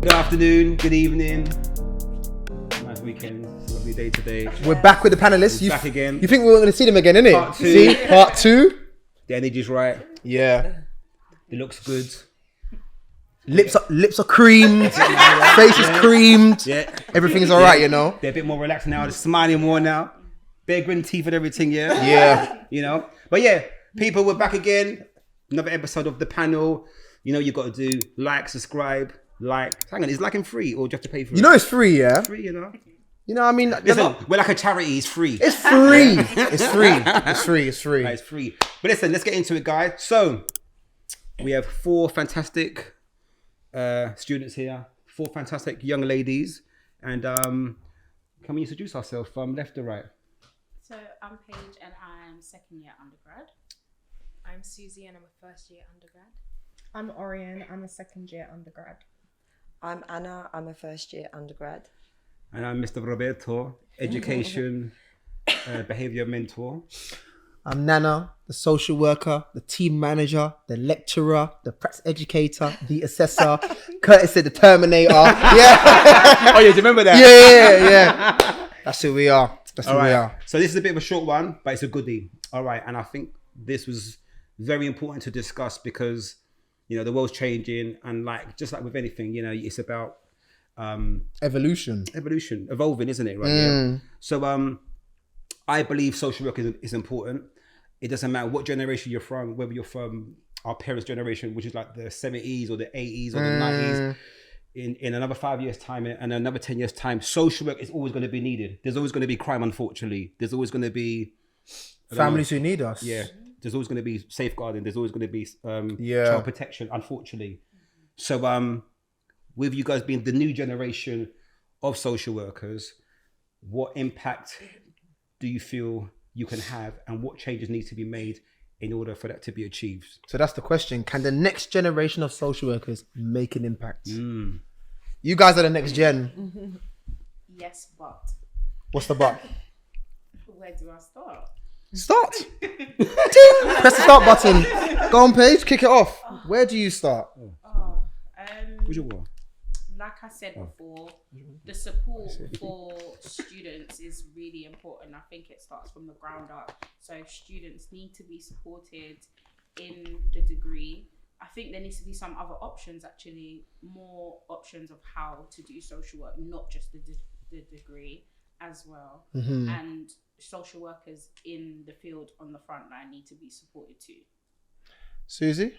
Good afternoon, good evening. Nice weekend. It's a lovely day today. We're back with the panelists. We're back again. You think we were going to see them again, innit? Part two. See? Part 2. The energy's right. Yeah. It looks good. Lips are creamed. Face is creamed. Yeah. Everything's alright, you know? They're a bit more relaxed now. They're smiling more now. Bare grin teeth and everything, yeah? Yeah. You know? But yeah, people, we're back again. Another episode of the panel. You know, you got to do like, subscribe, like. Hang on, is liking free or do you have to pay for it? You know it's free, yeah? Free, you know? You know, I mean... Listen, we're like a charity. It's free. It's free. It's free. It's free. It's free. Right, it's free. But listen, let's get into it, guys. So, we have 4 fantastic students here. 4 fantastic young ladies. And can we introduce ourselves from left to right? So I'm Paige and I'm second year undergrad. I'm Susie and I'm a first year undergrad. I'm Orion, I'm a second year undergrad. I'm Anna, I'm a first year undergrad. And I'm Mr. Roberto, education behavior mentor. I'm Nana, the social worker, the team manager, the lecturer, the practice educator, the assessor, Curtis said the Terminator. Yeah. Oh, yeah, do you remember that? Yeah. That's who we are. That's who we are. So this is a bit of a short one, but it's a goodie. All right. And I think this was very important to discuss because, you know, the world's changing and like, just like with anything, you know, it's about Evolution, evolving, isn't it? Right. Yeah. So I believe social work is important. It doesn't matter what generation you're from, whether you're from our parents' generation, which is like the 70s or the 80s or the 90s. In another 5 years' time and another 10 years' time, social work is always going to be needed. There's always going to be crime, unfortunately. There's always going to be families who need us. Yeah. There's always going to be safeguarding. There's always going to be child protection, unfortunately. So with you guys being the new generation of social workers, what impact do you feel you can have and what changes need to be made in order for that to be achieved? So that's the question. Can the next generation of social workers make an impact? You guys are the next gen. Yes, but What's the but? where do I start? Start. Ding! Press the start button. Go on, Paige. Kick it off. Where do you start? What's your war? Like I said before, the support for students is really important. I think it starts from the ground up. So students need to be supported in the degree. I think there needs to be some other options, actually, more options of how to do social work, not just the degree as well. And social workers in the field on the front line need to be supported too. Susie?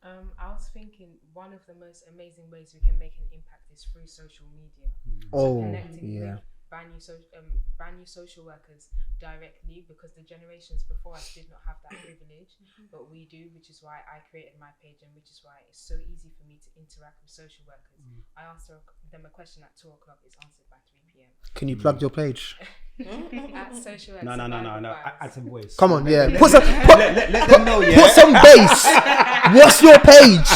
I was thinking one of the most amazing ways we can make an impact is through social media. Connecting with brand new social workers directly, because the generations before us did not have that privilege, but we do, which is why I created my page and which is why it's so easy for me to interact with social workers. I asked them a question at 2 o'clock, it's answered by 3 p.m. Can you plug your page? At social work. No. Add some voice. Come on, yeah. Let them know, yeah. Put some bass. What's your page?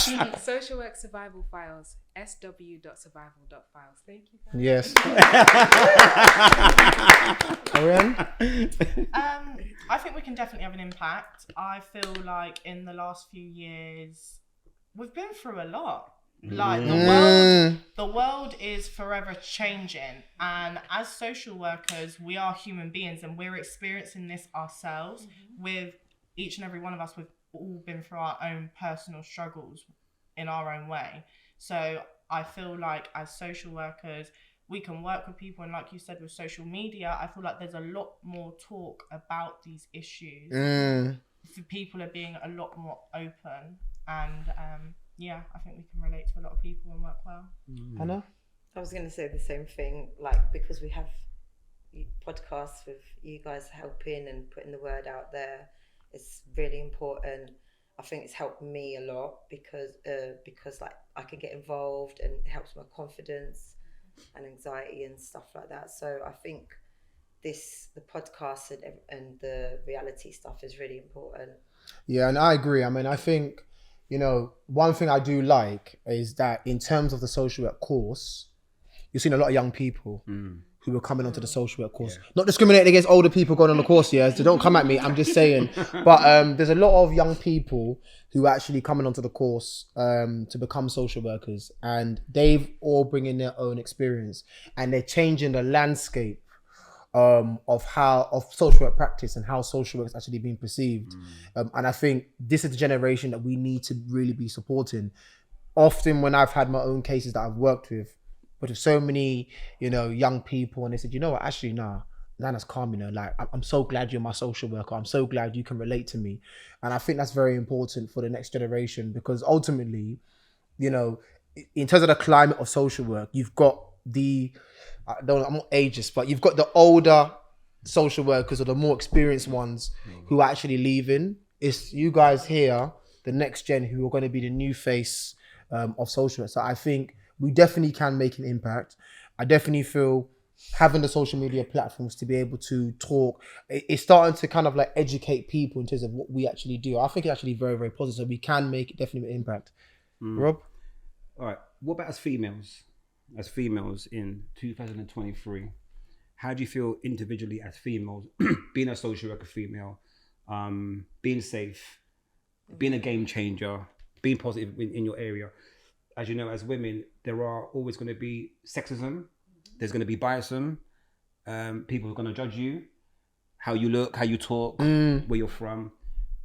Social work survival files, sw.survival.files. Thank you guys. Yes. Orion? I think we can definitely have an impact. I feel like in the last few years, we've been through a lot. Like the world is forever changing, and as social workers, we are human beings, and we're experiencing this ourselves. With each and every one of us, we've all been through our own personal struggles in our own way. So I feel like as social workers, we can work with people, and like you said, with social media, I feel like there's a lot more talk about these issues. People are being a lot more open, and yeah, I think we can relate to a lot of people and work well. Anna? I was going to say the same thing, like, because we have podcasts with you guys helping and putting the word out there. It's really important. I think it's helped me a lot because like I can get involved and it helps my confidence and anxiety and stuff like that. So I think the podcast and the reality stuff is really important. Yeah, and I agree. I mean, I think, you know, one thing I do like is that in terms of the social work course, you've seen a lot of young people. who were coming onto the social work course. Not discriminating against older people going on the course, so don't come at me. I'm just saying. But there's a lot of young people who are actually coming onto the course to become social workers, and they've all bringing their own experience, and they're changing the landscape of social work practice and how social work is actually being perceived. And I think this is the generation that we need to really be supporting. Often when I've had my own cases that I've worked with, but with so many, young people, and they said, you know what, actually, Nana's calm, like, I'm so glad you're my social worker. I'm so glad you can relate to me. And I think that's very important for the next generation, because ultimately, in terms of the climate of social work, you've got I'm not ageist, but you've got the older social workers or the more experienced ones who are actually leaving. It's you guys here, the next gen, who are going to be the new face of social work. So I think we definitely can make an impact. I definitely feel having the social media platforms to be able to talk, it's starting to kind of like educate people in terms of what we actually do. I think it's actually very, very positive. So we can make definitely an impact. Rob? All right. What about as females? As females in 2023, how do you feel individually as females, being a social worker female, being safe, being a game changer, being positive in your area? As you know, as women, there are always going to be sexism. There's going to be biasm. People are going to judge you, how you look, how you talk, where you're from.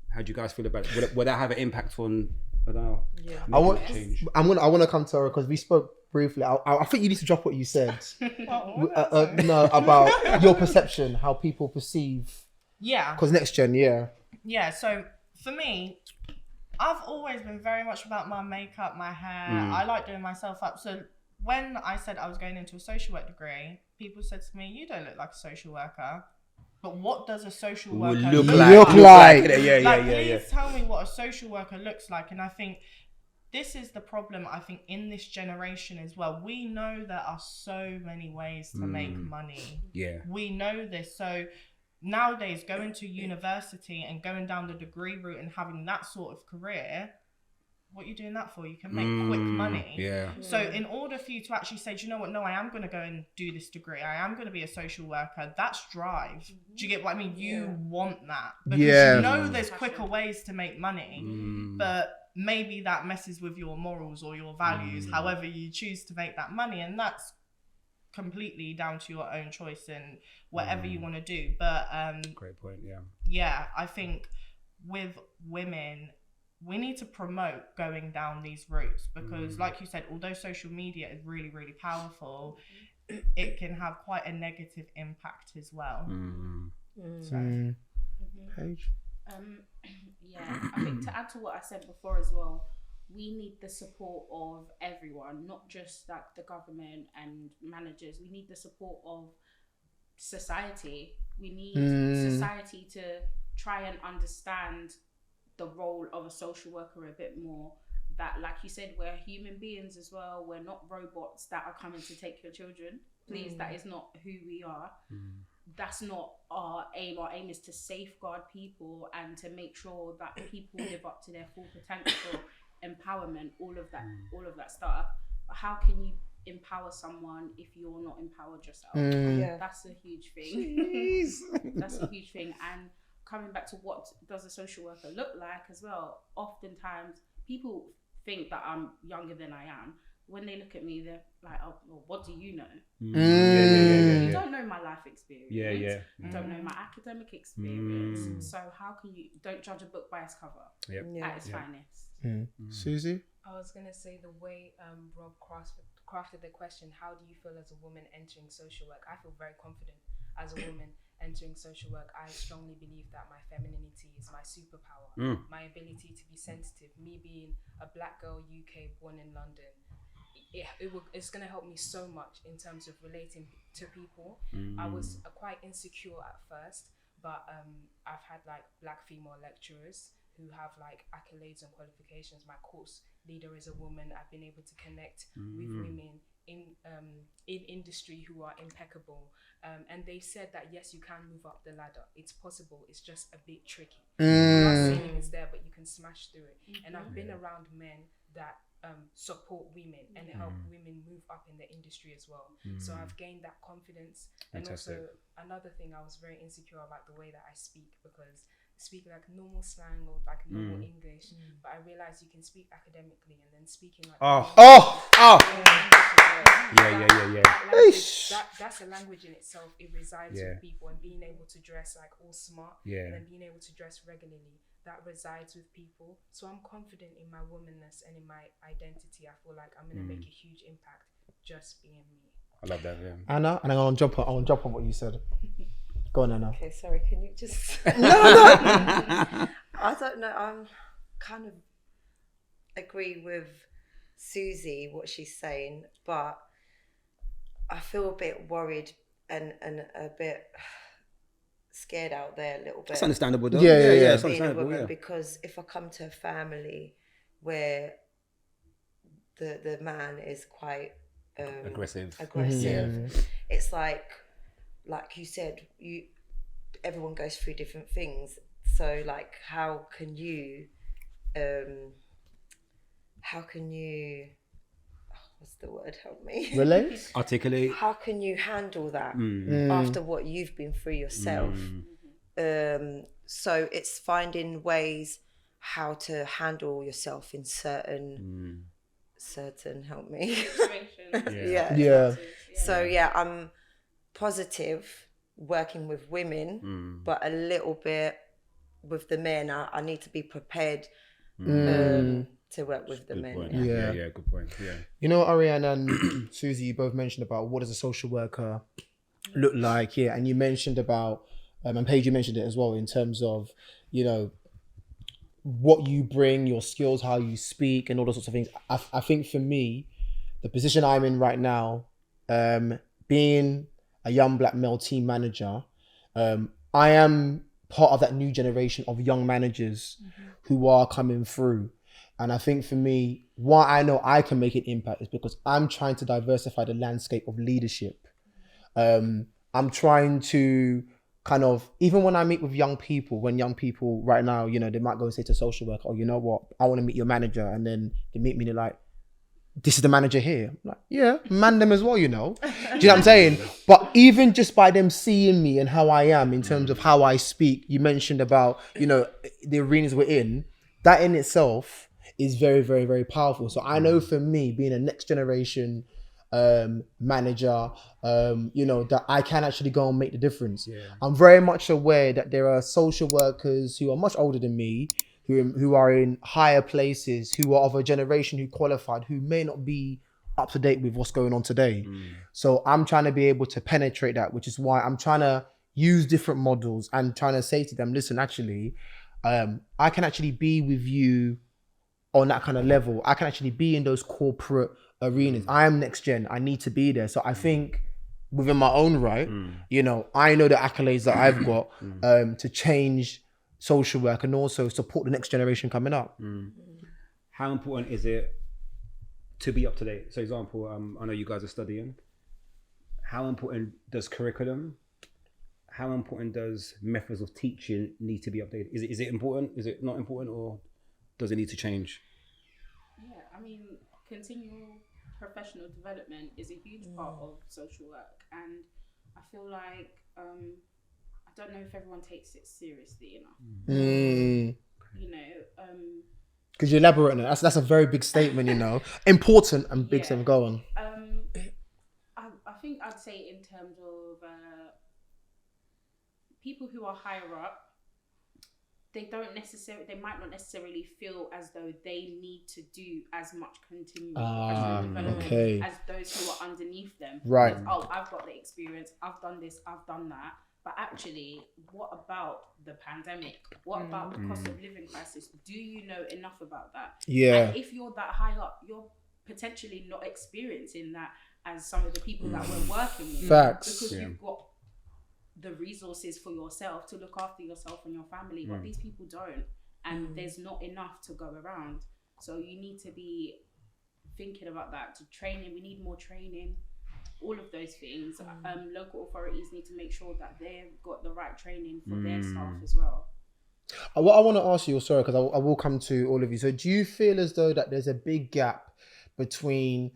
How do you guys feel about it? Would that have an impact on? I don't know. Yeah. I want to come to her because we spoke briefly. I think you need to drop what you said. About your perception, how people perceive. Yeah. Because next gen, Yeah. So for me, I've always been very much about my makeup, my hair. I like doing myself up. So when I said I was going into a social work degree, people said to me, "You don't look like a social worker." But what does a social worker look like? Please tell me what a social worker looks like. And I think this is the problem, I think, in this generation as well. We know there are so many ways to make money. Yeah. We know this. So nowadays, going to university and going down the degree route and having that sort of career, what are you doing that for? You can make quick money. Yeah. So in order for you to actually say, do you know what? No, I am going to go and do this degree. I am going to be a social worker. That's drive. Do you get what I mean? You want that. Because you know there's quicker ways to make money. But maybe that messes with your morals or your values, however you choose to make that money. And that's completely down to your own choice and whatever you want to do. But great point. yeah, I think with women, we need to promote going down these routes because, like you said, although social media is really, really powerful, it can have quite a negative impact as well. Paige? I think to add to what I said before as well, we need the support of everyone, not just like the government and managers. We need the support of society. We need society to try and understand the role of a social worker a bit more. That, like you said, we're human beings as well. We're not robots that are coming to take your children. Please, that is not who we are. That's not our aim. Our aim is to safeguard people and to make sure that people live up to their full potential, empowerment, all of that stuff. But how can you empower someone if you're not empowered yourself? That's a huge thing. That's a huge thing. And coming back to what does a social worker look like as well, oftentimes people think that I'm younger than I am. When they look at me, they're like, "Oh, well, what do you know? You don't know my life experience. You don't know my academic experience. So how can you don't judge a book by its cover at its finest?" Susie? I was gonna say the way Rob crafted the question, how do you feel as a woman entering social work? I feel very confident as a woman entering social work. I strongly believe that my femininity is my superpower. My ability to be sensitive, me being a black girl, UK, born in London, it's going to help me so much in terms of relating to people. I was quite insecure at first, but I've had like black female lecturers who have like accolades and qualifications. My course leader is a woman. I've been able to connect with women in industry who are impeccable, and they said that yes, you can move up the ladder. It's possible. It's just a bit tricky. The ceiling is there, but you can smash through it. And I've been around men that support women and help women move up in the industry as well. So I've gained that confidence. Fantastic. And also another thing, I was very insecure about the way that I speak, because speaking like normal slang or like normal English, but I realized you can speak academically and then speaking like that's a language in itself. It resides with people, and being able to dress like all smart and then being able to dress regularly, that resides with people. So I'm confident in my womanness and in my identity. I feel like I'm gonna make a huge impact just being me. I love that. Anna, and I want to jump on what you said. Go on, Anna. Okay, sorry, can you just... I don't know, I'm kind of agree with Susie, what she's saying, but I feel a bit worried and a bit scared out there a little bit. It's understandable, though. Yeah. It's Being a understandable, woman, because if I come to a family where the man is quite aggressive. It's like you said, everyone goes through different things. So like, how can you what's the word? Help me. Relate? Articulate. How can you handle that after what you've been through yourself? So it's finding ways how to handle yourself in certain help me. Situations. So I'm positive working with women, but a little bit with the men. I need to be prepared to work with the men. Point. Yeah. Good point. Yeah. You know, Ariane and Susie, you both mentioned about what does a social worker look like. Yeah, and you mentioned about, and Paige, you mentioned it as well, in terms of, you know, what you bring, your skills, how you speak, and all those sorts of things. I think for me, the position I'm in right now, being a young black male team manager, I am part of that new generation of young managers who are coming through. And I think for me, why I know I can make an impact is because I'm trying to diversify the landscape of leadership. I'm trying to kind of, even when I meet with young people, when young people right now, you know, they might go and say to social worker, oh, you know what, I want to meet your manager. And then they meet me and they're like, this is the manager here. I'm like, yeah, man them as well, you know. Do you know what I'm saying? But even just by them seeing me and how I am in terms of how I speak, you mentioned about, you know, the arenas we're in, that in itself is very, very, very powerful. So I know for me, being a next generation manager, you know, that I can actually go and make the difference. Yeah. I'm very much aware that there are social workers who are much older than me, who are in higher places, who are of a generation who qualified, who may not be up to date with what's going on today. So I'm trying to be able to penetrate that, which is why I'm trying to use different models and trying to say to them, listen, actually, I can actually be with you on that kind of level. I can actually be in those corporate arenas. I am next gen. I need to be there. So I think within my own right, you know, I know the accolades that I've got to change social work and also support the next generation coming up. How important is it to be up to date? So example, I know you guys are studying. How important does curriculum, how important does methods of teaching need to be updated? Is it important? Is it not important, or does it need to change? Yeah, I mean, continual professional development is a huge part of social work, and I feel like I don't know if everyone takes it seriously enough. You know, could you elaborate on it? That's a very big statement, you know. Important and big statement. Go on. I think I'd say in terms of people who are higher up, they might not necessarily feel as though they need to do as much continual professional development as those who are underneath them. Right. Because, oh, I've got the experience, I've done this, I've done that. But actually, what about the pandemic? What about the cost of living crisis? Do you know enough about that? Yeah. And if you're that high up, you're potentially not experiencing that as some of the people that we're working with. Facts. Because you've got the resources for yourself to look after yourself and your family, but these people don't, and there's not enough to go around. So you need to be thinking about that. To training, we need more training, all of those things. Local authorities need to make sure that they've got the right training for their staff as well. What I want to ask you, sorry, because I will come to all of you. So, do you feel as though that there's a big gap between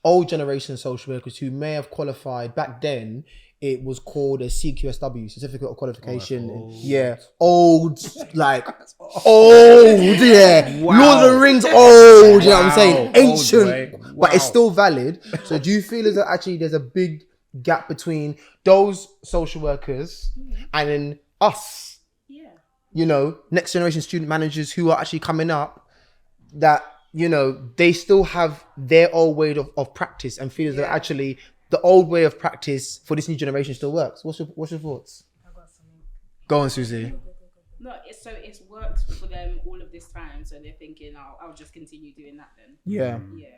old generation social workers who may have qualified back then? It was called a CQSW, Certificate of Qualification. Old, like old, yeah. Wow. Lord of the Rings, old. You know what I'm saying? Old Ancient, way. but it's Wow. still valid. So, do you feel as though actually there's a big gap between those social workers and then us? Yeah. You know, next generation student managers who are actually coming up, that, you know, they still have their old way of practice and feel as though actually the old way of practice for this new generation still works. What's your thoughts? I got something. Go on, Susie. No, it's worked for them all of this time, so they're thinking, I'll just continue doing that then. Yeah. Yeah.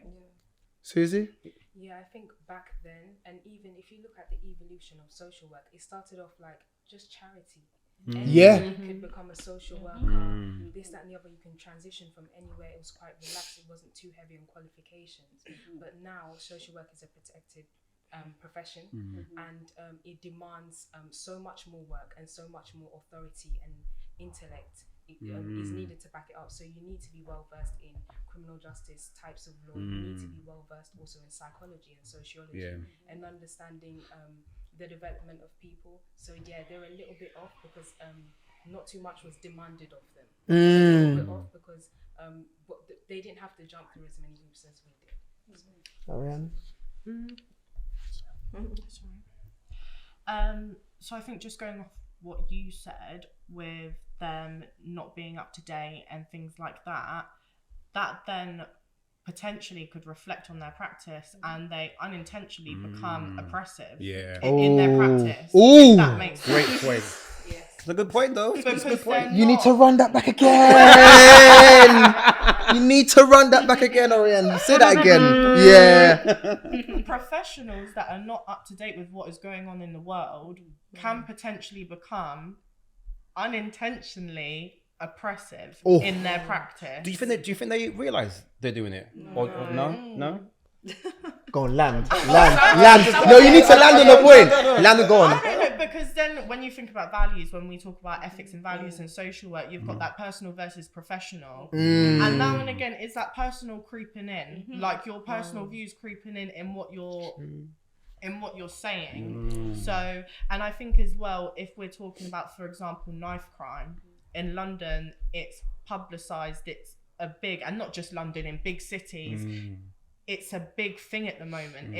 Susie? Yeah, I think back then, and even if you look at the evolution of social work, it started off like just charity. Yeah. You could become a social worker, this, that, and the other. You can transition from anywhere. It was quite relaxed. It wasn't too heavy on qualifications. But now, social work is a protected profession, and it demands so much more work and so much more authority and intellect is needed to back it up. So you need to be well versed in criminal justice types of law. You need to be well versed also in psychology and sociology and understanding the development of people. So yeah, they're a little bit off because not too much was demanded of them. A little bit off because they didn't have to jump through as many hoops as we did. Ariane? So I think just going off what you said with them not being up to date and things like that, that then potentially could reflect on their practice and they unintentionally become oppressive in their practice. If that makes sense. Great point. It's a good point, though. It's a good point. You need to run that back again. You need to run that back again, Ariane. Say that again. Yeah. Professionals that are not up to date with what is going on in the world can potentially become unintentionally oppressive in their practice. Do you think they realise they're doing it? Or no? Go on, land. No, you need to land on the point. Land and go on. I don't know, because then when you think about values, when we talk about ethics and values and social work, you've got that personal versus professional. And now and again, is that personal creeping in? Like your personal views creeping in what you're saying. So, and I think as well, if we're talking about, for example, knife crime, in London, it's publicised, it's a big, and not just London, in big cities, it's a big thing at the moment.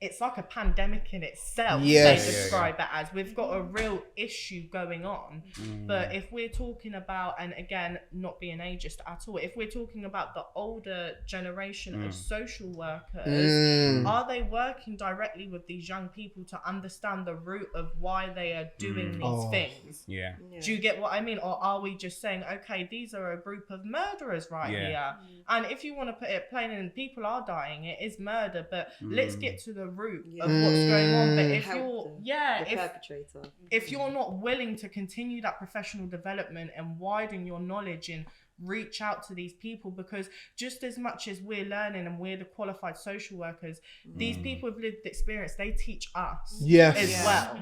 It's like a pandemic in itself. Yes. They describe it as. We've got a real issue going on. But if we're talking about, and again, not being ageist at all, if we're talking about the older generation of social workers, are they working directly with these young people to understand the root of why they are doing these things? Yeah. Do you get what I mean? Or are we just saying, okay, these are a group of murderers here? And if you want to put it plain, and people are dying, it is murder, but let's get to the root of what's going on. But if perpetrator, if you're not willing to continue that professional development and widen your knowledge and reach out to these people, because just as much as we're learning and we're the qualified social workers, these people with lived experience, they teach us as well.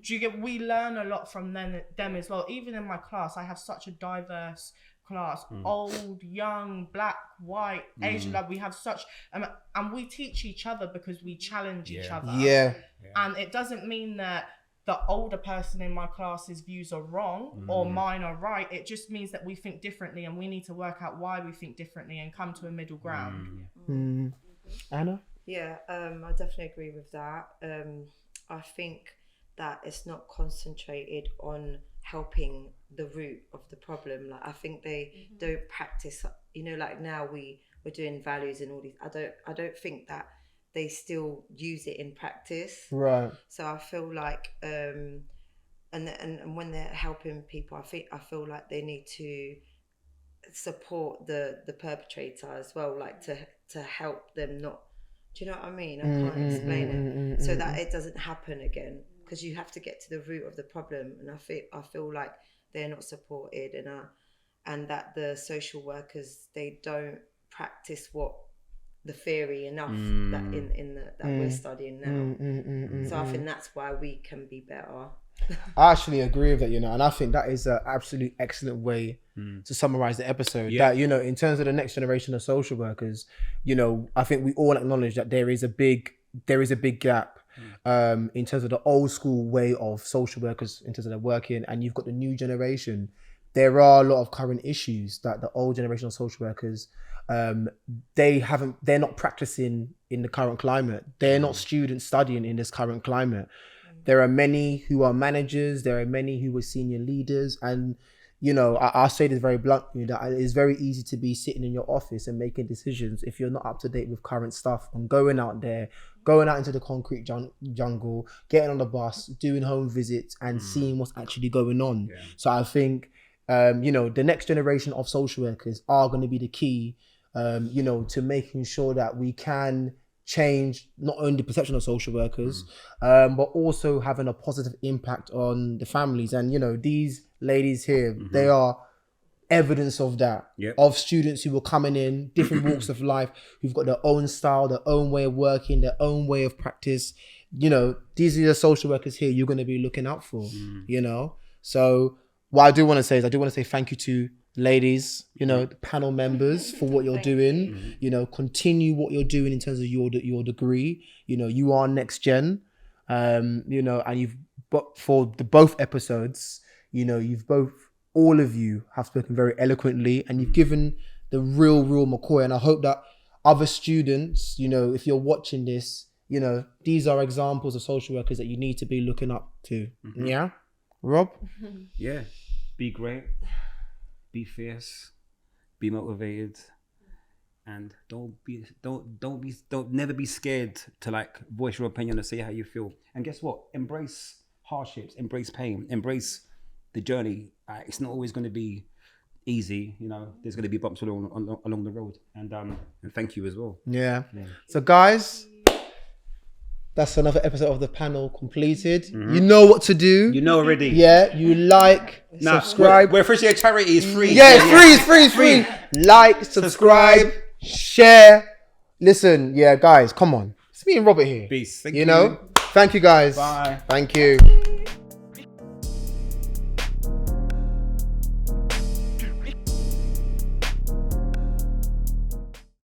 Do you get? We learn a lot from them as well. Even in my class, I have such a diverse class, old, young, black, white, Asian. Like we have such, and we teach each other because we challenge each other. And it doesn't mean that the older person in my class's views are wrong or mine are right. It just means that we think differently, and we need to work out why we think differently and come to a middle ground. Anna? Yeah, I definitely agree with that. I think that it's not concentrated on helping the root of the problem. Like I think they don't practice, you know, like now we're doing values and all these, I don't think that they still use it in practice. Right. So I feel like and when they're helping people, I feel like they need to support the perpetrator as well, like to help them not, do you know what I mean? I can't explain it. So that it doesn't happen again, because you have to get to the root of the problem. And I feel like they're not supported, and that the social workers, they don't practice what the theory enough that that we're studying now. So I think that's why we can be better. I actually agree with that, and I think that is an absolute excellent way to summarize the episode. That, in terms of the next generation of social workers, I think we all acknowledge that there is a big gap in terms of the old school way of social workers in terms of their working, and you've got the new generation. There are a lot of current issues that the old generation of social workers, they're not practicing in the current climate. They're not students studying in this current climate. There are many who are managers. There are many who are senior leaders. And, I'll say this very bluntly, that it is very easy to be sitting in your office and making decisions if you're not up to date with current stuff and going out into the concrete jungle, getting on the bus, doing home visits and seeing what's actually going on. Yeah. So I think, the next generation of social workers are going to be the key, to making sure that we can change not only the perception of social workers, but also having a positive impact on the families. And, these ladies here, they are evidence of that, of students who are coming in, different walks of life, who've got their own style, their own way of working, their own way of practice. These are the social workers here you're going to be looking out for, So what I do want to say is thank you to ladies, the panel members for what you're doing. Continue what you're doing in terms of your degree. You are next gen, and for both episodes, all of you have spoken very eloquently, and you've given the real McCoy. And I hope that other students, if you're watching this, these are examples of social workers that you need to be looking up to. Yeah, Rob? Yeah, be great. Be fierce, be motivated, and don't never be scared to voice your opinion and say how you feel. And guess what? Embrace hardships, embrace pain, embrace the journey. It's not always going to be easy. There's going to be bumps along the road. And thank you as well. Yeah. So guys, that's another episode of the panel completed. You know what to do. You know already. Yeah, you subscribe. We're officially a charity. It's free. Yeah, it's free. Like, subscribe, share. Listen, guys, come on. It's me and Robert here. Peace. Thank you. Thank you, guys. Bye. Thank you.